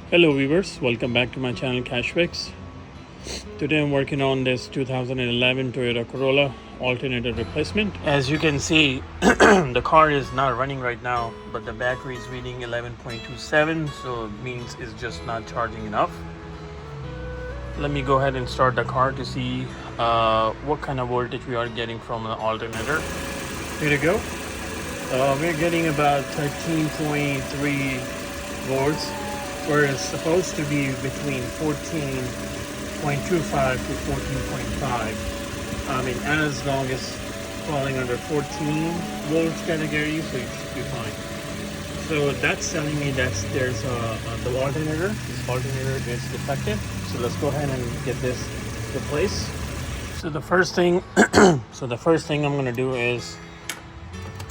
Hello viewers, welcome back to my channel KashFix. Today I'm working on this 2011 Toyota Corolla alternator replacement. As you can see, the car is not running right now, but the battery is reading 11.27, so it means it's just not charging enough. Let me go ahead and start the car to see what kind of voltage we are getting from the alternator. Here we go. We're getting about 13.3 volts. Where it's supposed to be between 14.25 to 14.5. I mean, as long as falling under 14 volts category, so it should be fine. So that's telling me that there's the alternator. This alternator is defective. So let's go ahead and get this replaced. So the first thing, I'm gonna do is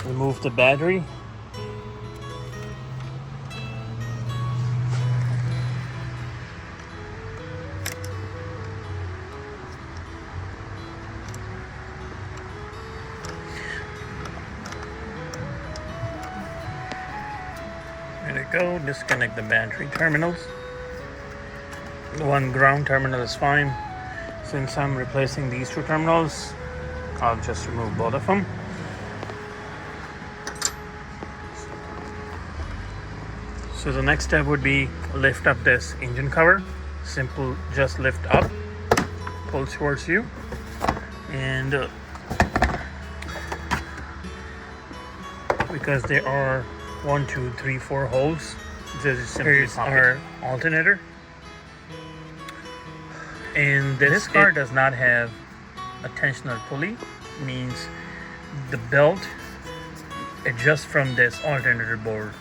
remove the battery. There we go, disconnect the battery terminals. The one ground terminal is fine. Since I'm replacing these two terminals, I'll just remove both of them. So the next step would be lift up this engine cover. Simple, just lift up, pull towards you, and because there are 1, 2, 3, 4 holes. Here's our alternator. And this car does not have a tensioner pulley, means the belt adjusts from this alternator board.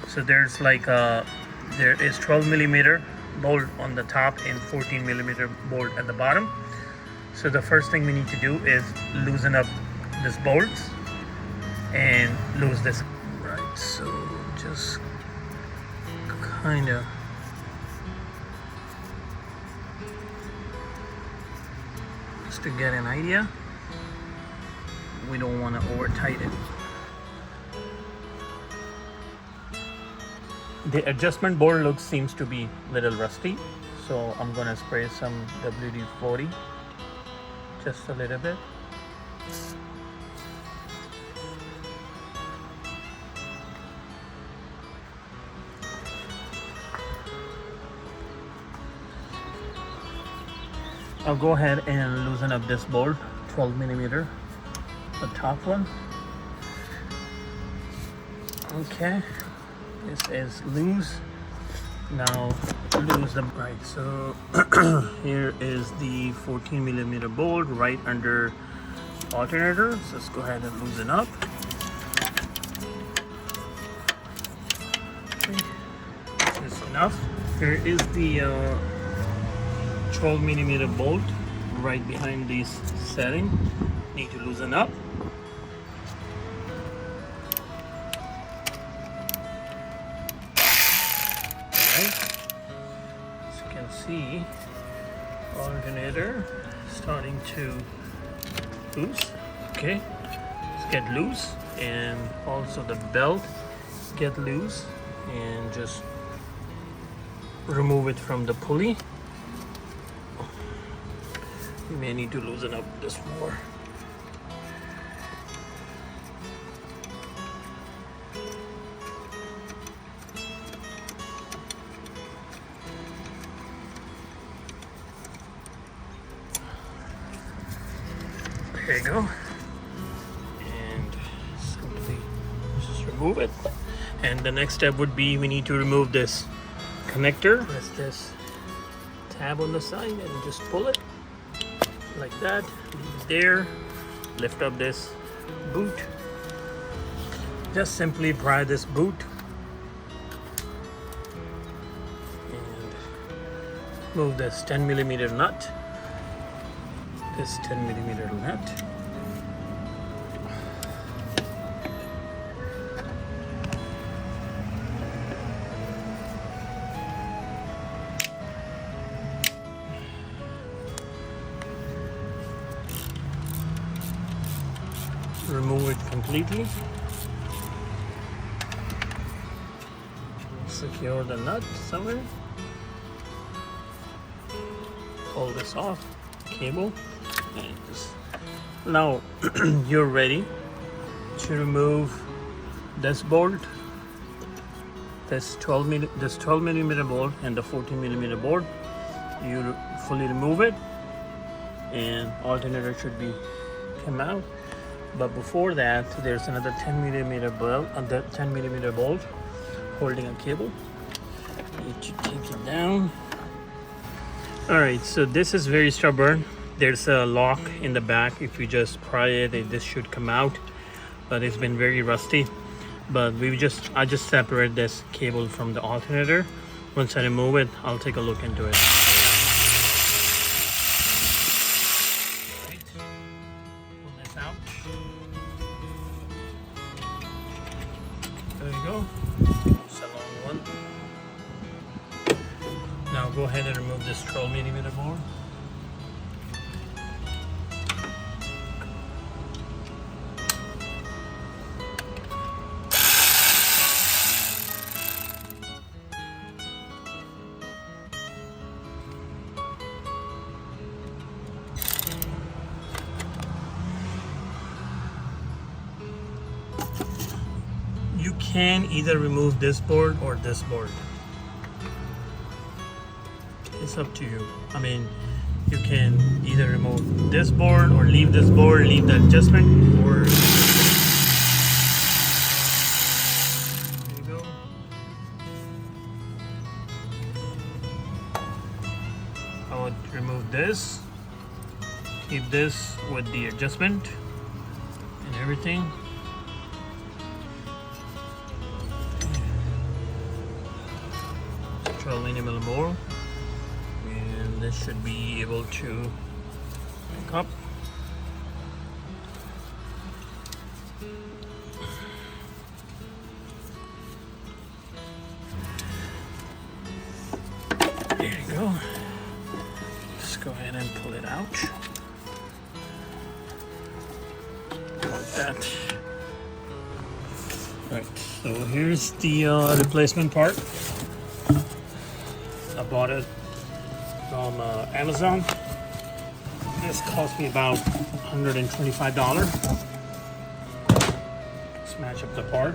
So there's like there is 12 millimeter bolt on the top and 14 millimeter bolt at the bottom. So the first thing we need to do is loosen up this bolts and lose this. So just kind of just to get an idea, we don't want to over tighten. The adjustment board seems to be a little rusty, so I'm going to spray some WD-40 just a little bit. I'll go ahead and loosen up this bolt, 12 millimeter, the top one. Okay, this is loose. Now lose the right. So here is the 14 millimeter bolt right under alternator. So let's go ahead and loosen up. Okay, this is enough. Here is the 12 millimeter bolt right behind this setting. Need to loosen up. Alright, as you can see, alternator starting to loose. Okay, let's get loose, and also the belt get loose, and just remove it from the pulley. You may need to loosen up this more. There you go. And simply just remove it. And the next step would be we need to remove this connector. Press this tab on the side and just pull it like that. Leave it there. Lift up this boot. Just simply pry this boot and move this 10 millimeter nut. This 10 millimeter nut. remove it completely. Secure the nut somewhere. Pull this off, cable, and just now you're ready to remove this bolt, this 12 millimeter bolt, and the 14 millimeter bolt. You fully remove it, and alternator should be come out. But before that, there's another 10 millimeter bolt, holding a cable. Need to take it down. All right, so this is very stubborn. There's a lock in the back. If you just pry it, this should come out, but it's been very rusty. But I just separate this cable from the alternator. Once I remove it, I'll take a look into it. All right, pull this out. There you go. It's a long one. Now go ahead and remove this 12 millimeter board. You can either remove this board or this board. It's up to you. I mean, you can either remove this board or leave this board, leave the adjustment, or there you go. I would remove this, keep this with the adjustment and everything. Minimal more, and this should be able to pick up. There you go. Just go ahead and pull it out like that. Right, so here's the replacement part. I bought it from Amazon. This cost me about $125. Let's match up the part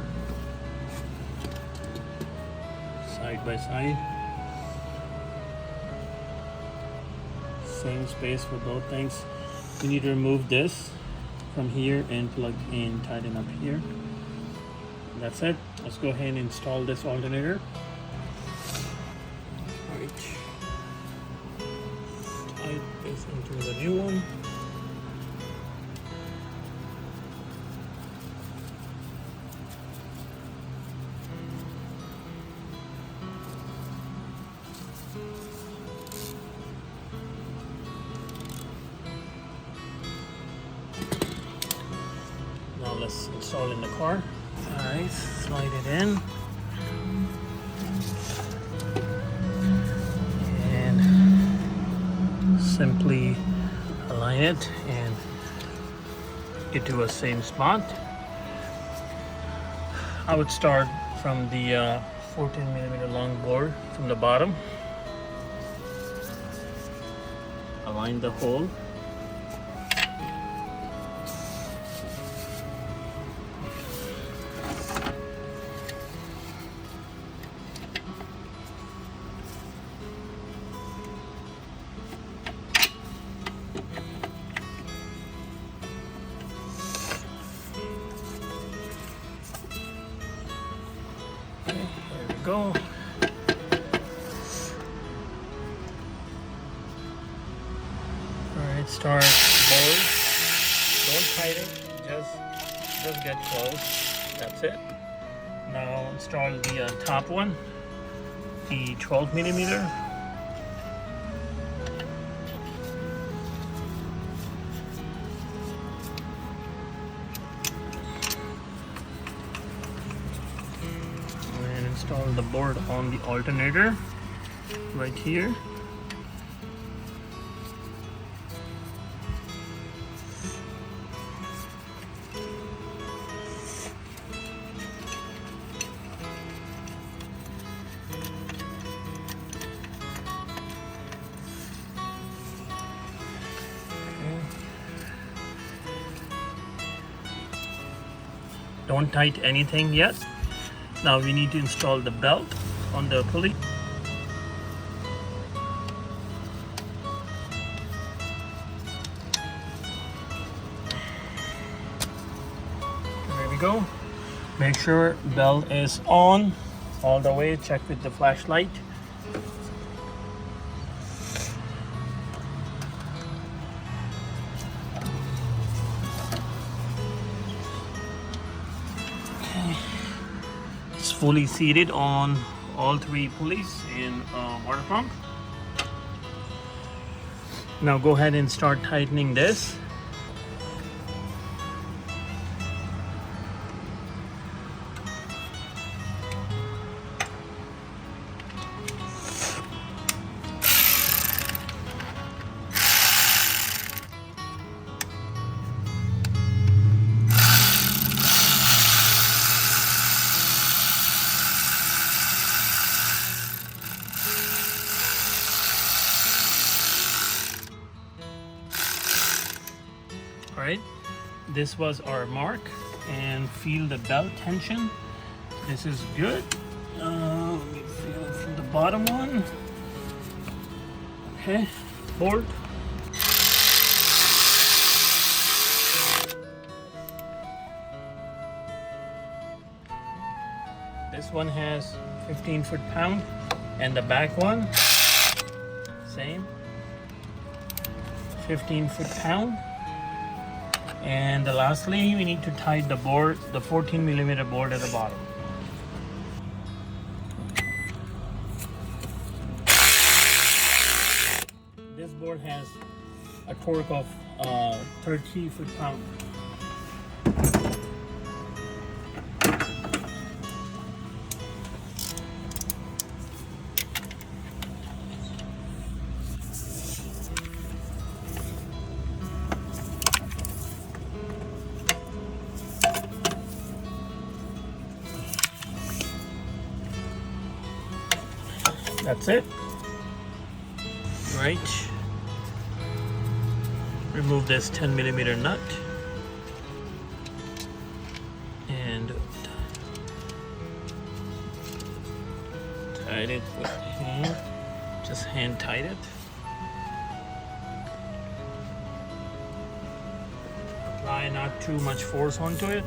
side by side. Same space for both things. You need to remove this from here and plug in, tighten up here. That's it. Let's go ahead and install this alternator. Tight this into the new one. Now let's install in the car. Alright, slide it in. Simply align it and get to a same spot. I would start from the 14 millimeter long board from the bottom. Align the hole. Go. Alright, start board. Don't tighten, just get close. That's it. Now install the top one, the 12 millimeter. Install the board on the alternator right here. Don't tighten anything yet. Now we need to install the belt on the pulley. There we go. Make sure belt is on all the way. Check with the flashlight. Okay. It's fully seated on all three pulleys in water pump. Now go ahead and start tightening this. Alright, this was our mark, and feel the belt tension. This is good. Let me feel it from the bottom one. Okay, bolt. This one has 15 foot-pound, and the back one, same, 15 foot-pound. And lastly, we need to tighten the board, the 14 millimeter board at the bottom. This board has a torque of 30 foot-pound. That's it. Right. Remove this 10 millimeter nut and tighten it with hand. Just hand tight it. Apply not too much force onto it.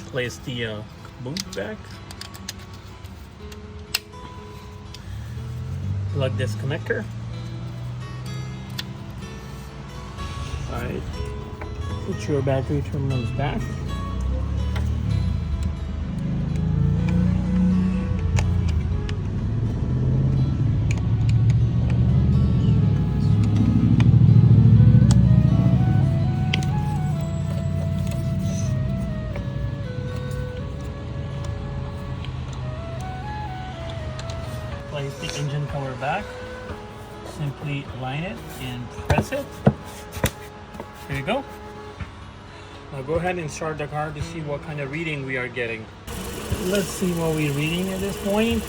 Place the boot back. Plug this connector. Alright. Put your battery terminals back. Place the engine cover back. Simply align it and press it. There you go. Now go ahead and start the car to see what kind of reading we are getting. Let's see what we're reading at this point.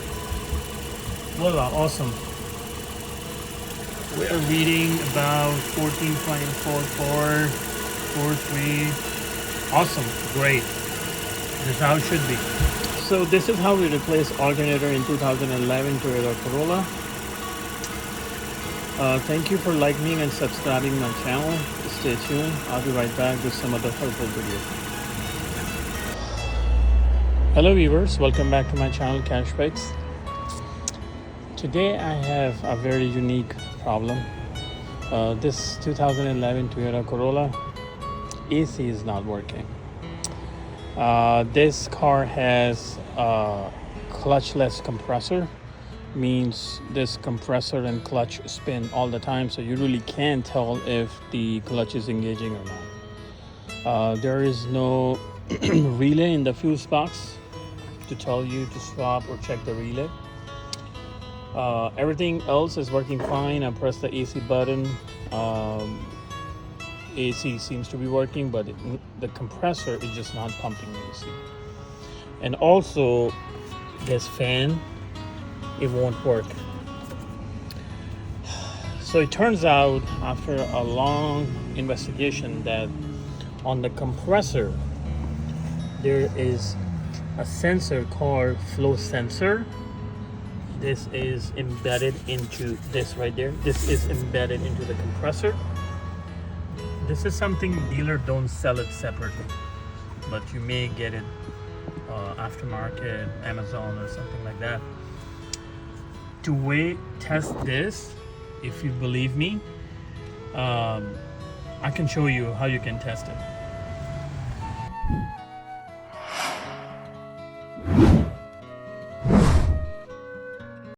Voila, awesome. We are reading about 14.4443. Awesome, great. This is how it should be. So this is how we replace alternator in 2011 Toyota Corolla. Thank you for liking and subscribing my channel. Stay tuned. I'll be right back with some other helpful videos. Hello viewers, welcome back to my channel KashFix. Today I have a very unique problem. This 2011 Toyota Corolla AC is not working. This car has a clutchless compressor, means this compressor and clutch spin all the time, so you really can't tell if the clutch is engaging or not. There is no relay in the fuse box to tell you to stop or check the relay. Everything else is working fine. I pressed the AC button. AC seems to be working, but the compressor is just not pumping AC. And also this fan, it won't work. So it turns out after a long investigation that on the compressor there is a sensor called flow sensor. This is embedded into this right there. This is embedded into the compressor. This is something dealer don't sell it separately, but you may get it aftermarket, Amazon or something like that. To test this, if you believe me, I can show you how you can test it.